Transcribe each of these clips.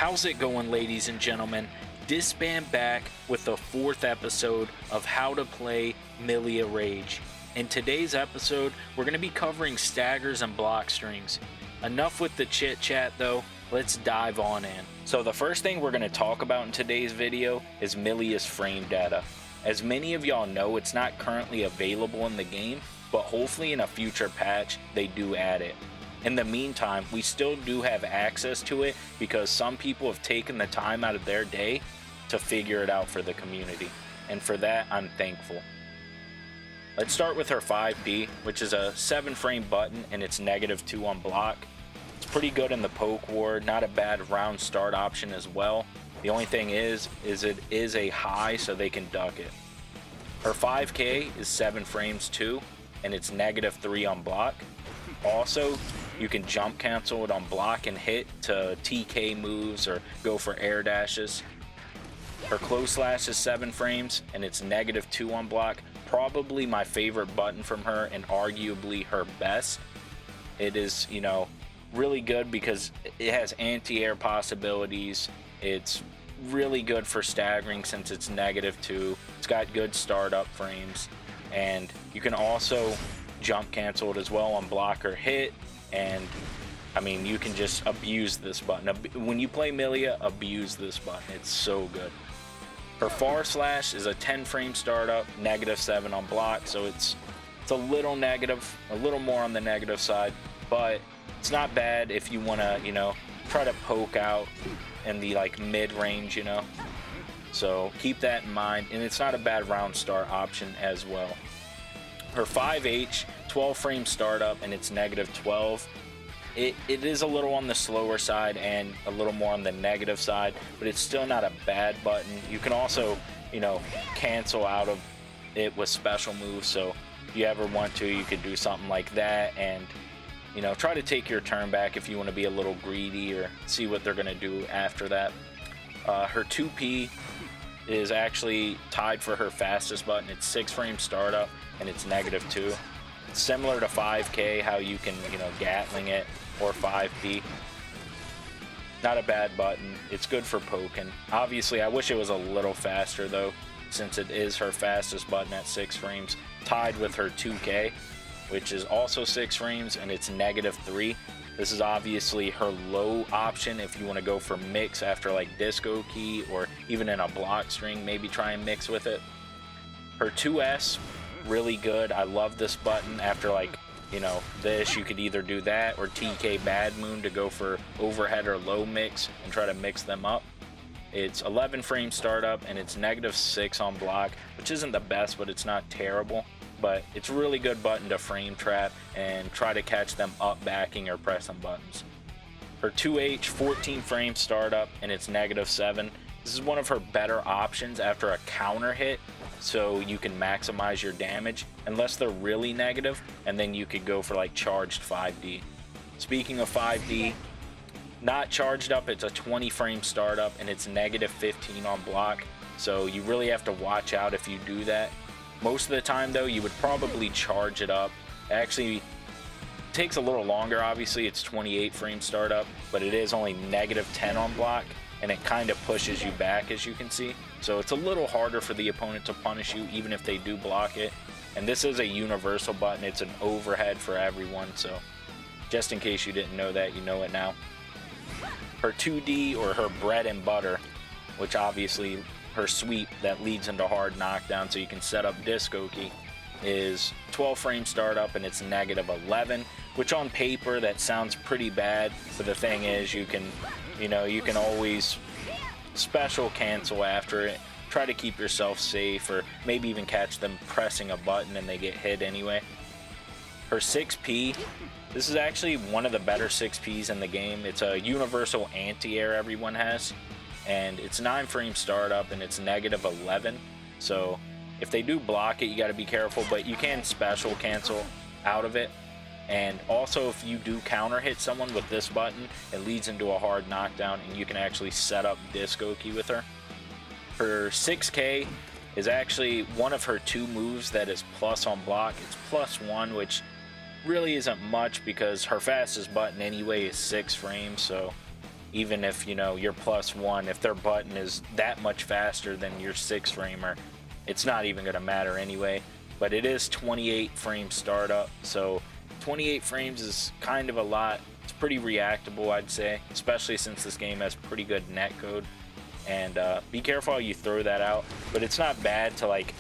How's it going, ladies and gentlemen? Disband back with the 4th episode of How to Play Millia Rage. In today's episode, we're going to be covering staggers and blockstrings. Enough with the chit chat though, let's dive on in. So the first thing we're going to talk about in today's video is Millia's frame data. As many of y'all know, it's not currently available in the game, but hopefully in a future patch they do add it. In the meantime, we still do have access to it because some people have taken the time out of their day to figure it out for the community, and for that I'm thankful. Let's start with her 5P, which is a 7-frame button and it's -2 on block. It's pretty good in the poke war, not a bad round start option as well. The only thing is it is a high, so they can duck it. Her 5K is 7 frames too, and it's -3 on block. Also, you can jump cancel it on block and hit to TK moves or go for air dashes. Her close slash is 7 frames and it's -2 on block. Probably my favorite button from her and arguably her best. It is, you know, really good because it has anti-air possibilities. It's really good for staggering since it's -2. It's got good startup frames, and you can also jump cancel it as well on block or hit. And I mean, you can just abuse this button. When you play Millia, abuse this button. It's so good. Her far slash is a 10-frame startup, -7 on block, so it's a little negative, a little more on the negative side, but it's not bad if you want to, you know, try to poke out in the like mid-range, you know. So keep that in mind, and it's not a bad round start option as well. Her 5H, 12-frame startup, and it's -12. It is a little on the slower side and a little more on the negative side, but it's still not a bad button. You can also, you know, cancel out of it with special moves, so if you ever want to, you could do something like that and, you know, try to take your turn back if you want to be a little greedy or see what they're going to do after that. Her 2P is actually tied for her fastest button. It's 6-frame startup and it's -2. Similar to 5K, how you can, you know, Gatling it, or 5P. Not a bad button. It's good for poking. Obviously, I wish it was a little faster though, since it is her fastest button at 6 frames, tied with her 2K, which is also 6 frames and it's -3. This is obviously her low option if you want to go for mix after like disco key, or even in a block string, maybe try and mix with it. Her 2S, really good. I love this button. After like, you know, this, you could either do that or TK Bad Moon to go for overhead or low mix and try to mix them up. It's 11-frame startup and it's -6 on block, which isn't the best, but it's not terrible. But it's a really good button to frame trap and try to catch them up backing or pressing buttons. Her 2H, 14-frame startup, and it's -7. This is one of her better options after a counter hit, so you can maximize your damage unless they're really negative, and then you could go for like charged 5D. Speaking of 5D, not charged up, it's a 20-frame startup and it's -15 on block, so you really have to watch out if you do that. Most of the time though, you would probably charge it up. It actually takes a little longer. Obviously it's 28-frame startup, but it is only -10 on block, and it kind of pushes you back, as you can see. So it's a little harder for the opponent to punish you even if they do block it. And this is a universal button. It's an overhead for everyone, so just in case you didn't know that, you know it now. Her 2D, or her bread and butter, which obviously her sweep that leads into hard knockdown so you can set up disco key, is 12-frame startup and it's -11, which on paper that sounds pretty bad, but the thing is, you can, you know, you can always special cancel after it, try to keep yourself safe, or maybe even catch them pressing a button and they get hit anyway. Her 6P, this is actually one of the better 6Ps in the game. It's a universal anti-air everyone has, and it's 9-frame startup and it's -11. So if they do block it, you got to be careful, but you can special cancel out of it. And also, if you do counter hit someone with this button, it leads into a hard knockdown and you can actually set up disco key with her. Her 6K is actually one of her 2 moves that is plus on block. It's +1, which really isn't much because her fastest button anyway is 6 frames, so even if, you know, you're +1, if their button is that much faster than your 6 framer, it's not even going to matter anyway. But it is 28 frame startup, so 28 frames is kind of a lot. It's pretty reactable, I'd say, especially since this game has pretty good netcode. And be careful how you throw that out, but it's not bad to like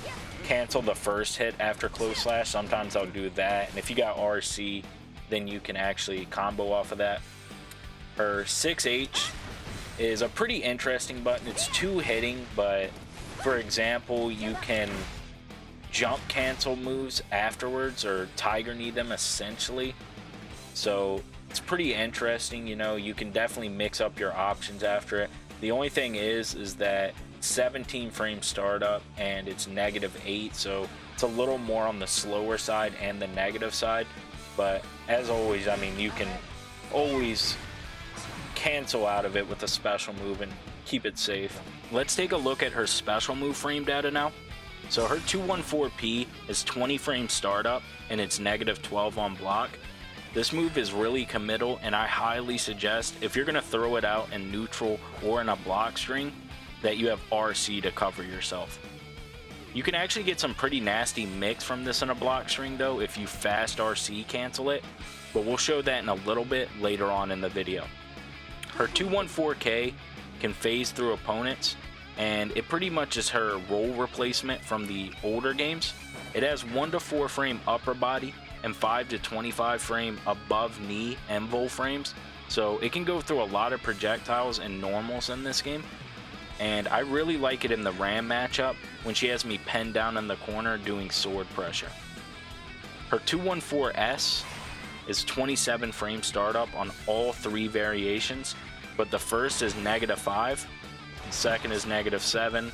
cancel the first hit after close slash. Sometimes I'll do that, and if you got RC, then you can actually combo off of that. Her 6H is a pretty interesting button. It's 2 hitting, but for example, you can jump cancel moves afterwards or tiger knee them essentially. So it's pretty interesting, you know, you can definitely mix up your options after it. The only thing is that 17 frame startup and it's -8, so it's a little more on the slower side and the negative side. But as always, I mean, you can always cancel out of it with a special move and keep it safe. Let's take a look at her special move frame data now. So her 214P is 20 frame startup and it's -12 on block. This move is really committal, and I highly suggest, if you're going to throw it out in neutral or in a block string, that you have RC to cover yourself. You can actually get some pretty nasty mix from this in a block string though if you fast RC cancel it, but we'll show that in a little bit later on in the video. Her 214K can phase through opponents, and it pretty much is her roll replacement from the older games. It has 1 to 4 frame upper body and 5 to 25 frame above knee envol frames, so it can go through a lot of projectiles and normals in this game. And I really like it in the Ram matchup when she has me pinned down in the corner doing sword pressure. Her 214S is 27 frame startup on all 3 variations, but the first is -5, the second is -7,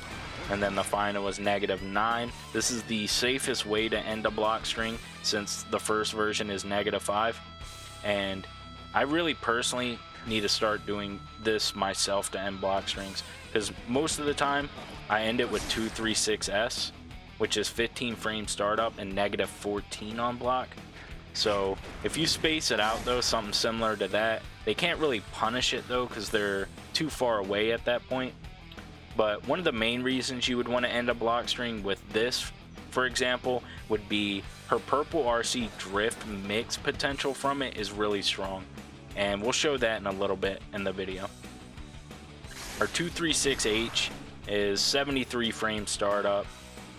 and then the final is -9. This is the safest way to end a block string since the first version is -5, and I really personally need to start doing this myself to end block strings, because most of the time I end it with 236S, which is 15 frame startup and -14 on block. So if you space it out though, something similar to that, they can't really punish it though because they're too far away at that point. But one of the main reasons you would want to end a block string with this, for example, would be her purple RC drift mix potential from it is really strong, and we'll show that in a little bit in the video. Her 236H is 73 frame startup,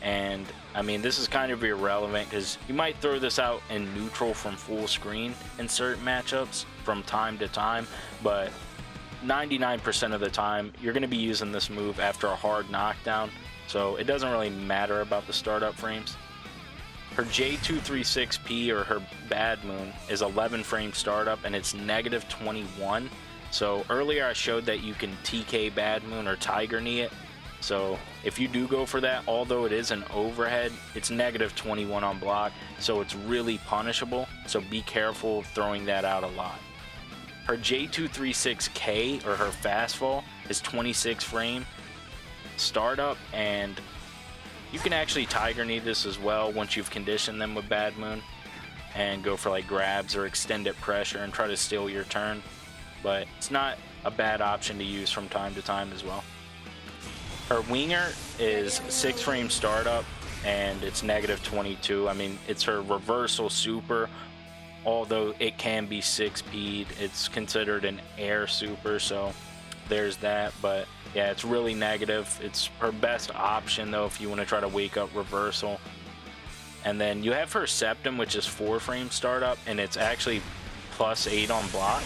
and I mean, this is kind of irrelevant because you might throw this out in neutral from full screen in certain matchups from time to time, but 99% of the time you're going to be using this move after a hard knockdown, so it doesn't really matter about the startup frames. Her J236P, or her Bad Moon, is 11 frame startup and it's -21. So earlier I showed that you can TK Bad Moon or Tiger Knee it. So if you do go for that, although it is an overhead, it's -21 on block, so it's really punishable. So be careful throwing that out a lot. Her J236K, or her Fastfall, is 26 frame startup, and you can actually Tiger Knee this as well once you've conditioned them with Bad Moon and go for like grabs or extended pressure and try to steal your turn. But it's not a bad option to use from time to time as well. Her Winger is 6 frame startup and it's -22. I mean, it's her reversal super, although it can be 6-speed. It's considered an air super, so there's that. But yeah, it's really negative. It's her best option though if you want to try to wake up reversal. And then you have her Septum, which is 4 frame startup, and it's actually +8 on block.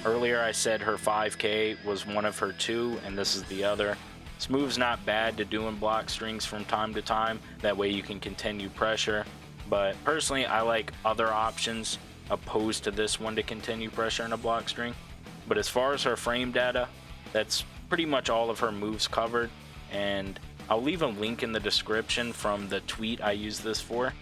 Earlier I said her 5K was one of her 2, and this is the other. This move's not bad to do in block strings from time to time, that way you can continue pressure. But personally, I like other options opposed to this one to continue pressure in a block string. But as far as her frame data, that's pretty much all of her moves covered, and I'll leave a link in the description from the tweet I use this for.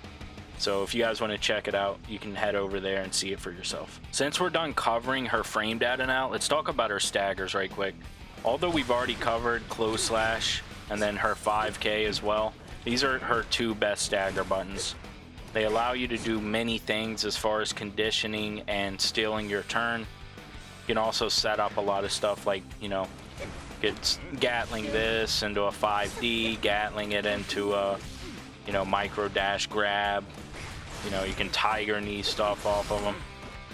So if you guys want to check it out, you can head over there and see it for yourself. Since we're done covering her frame data now, let's talk about her staggers right quick. Although we've already covered close slash and then her 5K as well, these are her 2 best stagger buttons. They allow you to do many things as far as conditioning and stealing your turn. can also set up a lot of stuff like, you know, get Gatling this into a 5D, Gatling it into a, you know, micro dash grab. You know, you can Tiger knee stuff off of them.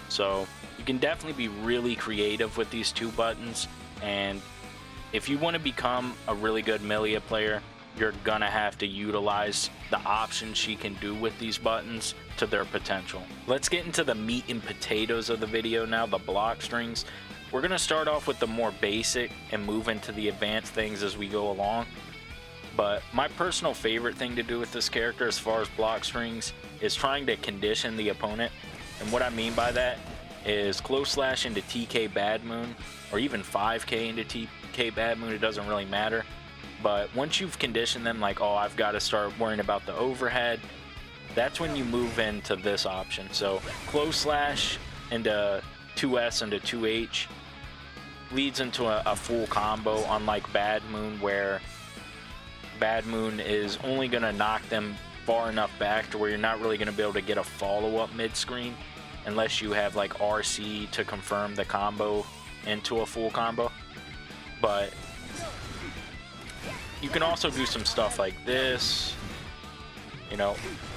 So you can definitely be really creative with these two buttons. And if you want to become a really good Millia player, you're gonna have to utilize the options she can do with these buttons to their potential. Let's get into the meat and potatoes of the video now, the block strings. We're gonna start off with the more basic and move into the advanced things as we go along. But my personal favorite thing to do with this character as far as block strings is trying to condition the opponent. And what I mean by that is close slash into TK Bad Moon, or even 5K into TK Bad Moon, it doesn't really matter. But once you've conditioned them, like, oh, I've got to start worrying about the overhead, that's when you move into this option. So close slash into 2S into 2H leads into a full combo, unlike Bad Moon, where Bad Moon is only going to knock them far enough back to where you're not really going to be able to get a follow-up mid-screen unless you have like RC to confirm the combo into a full combo. But you can also do some stuff like this, you know,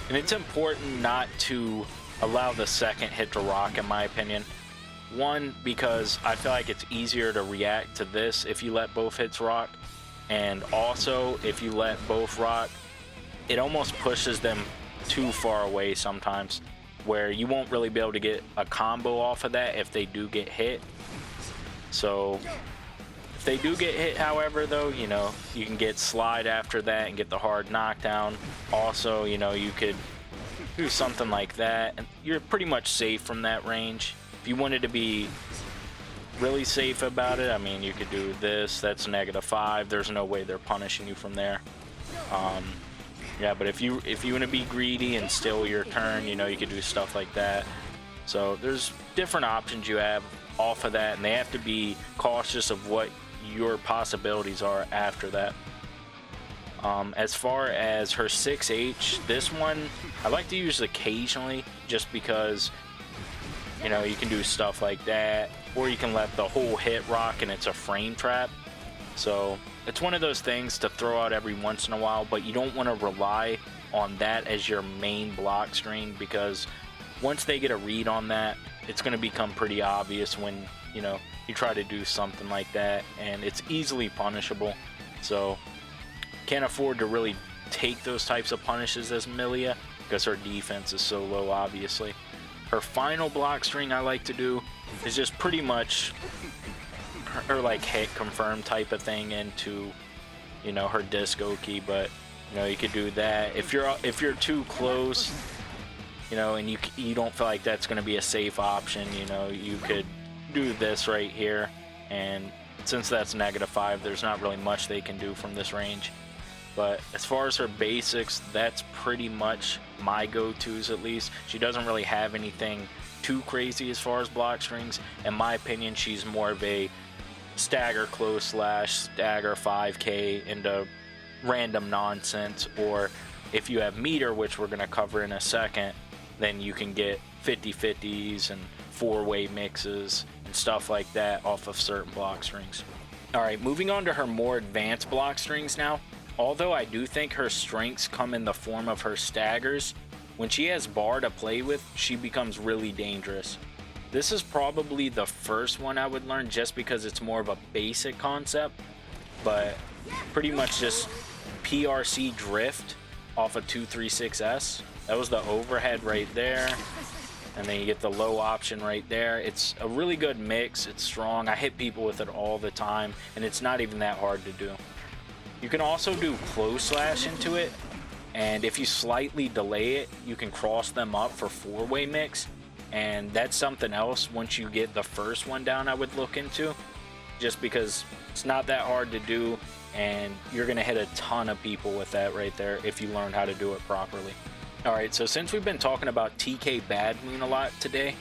and it's important not to allow the second hit to rock, in my opinion. One, because I feel like it's easier to react to this if you let both hits rock, and also if you let both rock, it almost pushes them too far away sometimes, where you won't really be able to get a combo off of that if they do get hit. So if they do get hit, however, though, you know, you can get slide after that and get the hard knockdown. Also, you know, you could do something like that, and you're pretty much safe from that range. If you wanted to be really safe about it, I mean, you could do this. That's -5. There's no way they're punishing you from there. Yeah, but if you want to be greedy and steal your turn, you know, you could do stuff like that. So there's different options you have off of that, and they have to be cautious of what your possibilities are after that. As far as her 6H, this one I like to use occasionally just because, you know, you can do stuff like that, or you can let the whole hit rock and it's a frame trap. So it's one of those things to throw out every once in a while, but you don't want to rely on that as your main block string, because once they get a read on that, it's going to become pretty obvious when, you know, you try to do something like that, and it's easily punishable. So can't afford to really take those types of punishes as Millia because her defense is so low, obviously. Her final block string I like to do is just pretty much her like hit confirm type of thing into, you know, her disco key. But you know, you could do that if you're too close, you know, and you don't feel like that's going to be a safe option. You know, you could do this right here, and since that's -5, there's not really much they can do from this range. But as far as her basics, that's pretty much my go-tos, at least. She doesn't really have anything too crazy as far as block strings. In my opinion, she's more of a stagger close slash, stagger 5K into random nonsense. Or if you have meter, which we're going to cover in a second, then you can get 50-50s and four-way mixes and stuff like that off of certain block strings. Alright, moving on to her more advanced block strings now. Although I do think her strengths come in the form of her staggers, when she has bar to play with, she becomes really dangerous. This is probably the first one I would learn just because it's more of a basic concept, but pretty much just PRC drift off of 236S. That was the overhead right there, and then you get the low option right there. It's a really good mix. It's strong. I hit people with it all the time, and it's not even that hard to do. You can also do close slash into it, and if you slightly delay it, you can cross them up for four-way mix, and that's something else once you get the first one down I would look into, just because it's not that hard to do, and you're going to hit a ton of people with that right there if you learn how to do it properly. Alright, so since we've been talking about TK Bad Moon a lot today,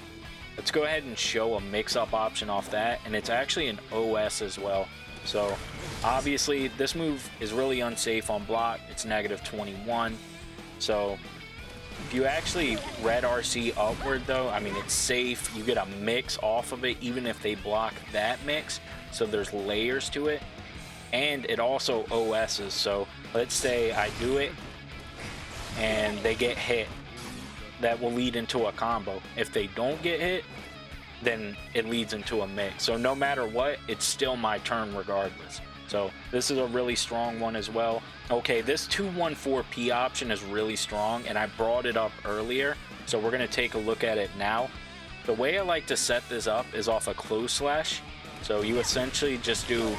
let's go ahead and show a mix-up option off that, and it's actually an OS as well. So obviously this move is really unsafe on block. It's -21, so If you actually red RC upward though, I mean, it's safe. You get a mix off of it, even if they block that mix. So there's layers to it. And it also OSs. So let's say I do it and they get hit. That will lead into a combo. If they don't get hit, then it leads into a mix. So no matter what, it's still my turn regardless. So this is a really strong one as well. Okay, this 214P option is really strong, and I brought it up earlier, so we're going to take a look at it now. The way I like to set this up is off a close slash. So you essentially just do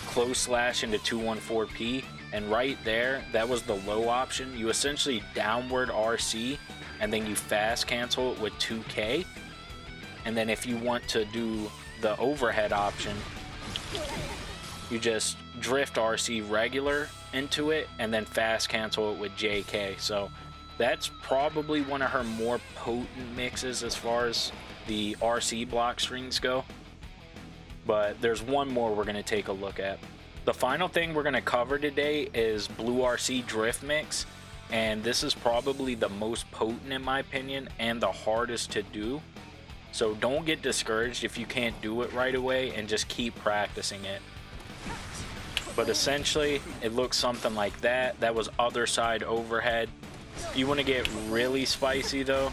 close slash into 214P, and right there, that was the low option. You essentially downward RC, and then you fast cancel it with 2K. And then if you want to do the overhead option, you just drift RC regular into it and then fast cancel it with JK. So that's probably one of her more potent mixes as far as the RC block strings go. But there's one more we're going to take a look at. The final thing we're going to cover today is Blue RC Drift Mix. And this is probably the most potent in my opinion and the hardest to do. So don't get discouraged if you can't do it right away, and just keep practicing it. But essentially, it looks something like that. That was other side overhead. If you want to get really spicy though,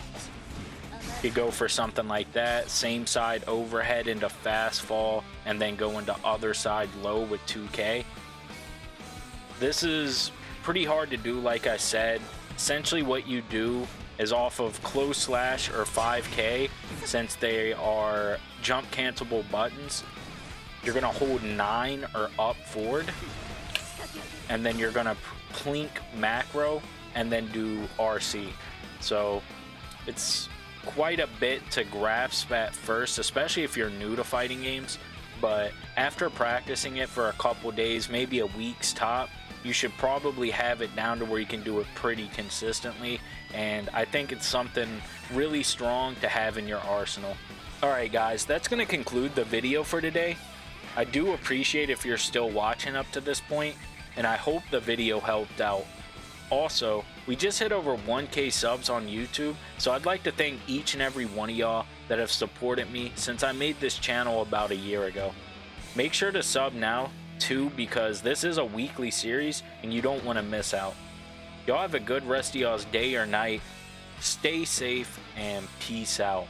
you go for something like that. Same side overhead into fast fall, and then go into other side low with 2K. This is pretty hard to do, like I said. Essentially what you do is off of close slash or 5K, since they are jump cancelable buttons, you're gonna hold 9 or up forward, and then you're gonna plink macro and then do RC. So it's quite a bit to grasp at first, especially if you're new to fighting games, but after practicing it for a couple days, maybe a week's top, you should probably have it down to where you can do it pretty consistently. And I think it's something really strong to have in your arsenal. Alright guys, that's going to conclude the video for today. I do appreciate if you're still watching up to this point, and I hope the video helped out. Also, we just hit over 1K subs on YouTube, so I'd like to thank each and every one of y'all that have supported me since I made this channel about a year ago. Make sure to sub now too, because this is a weekly series and you don't want to miss out. Y'all have a good rest of y'all's day or night. Stay safe and peace out.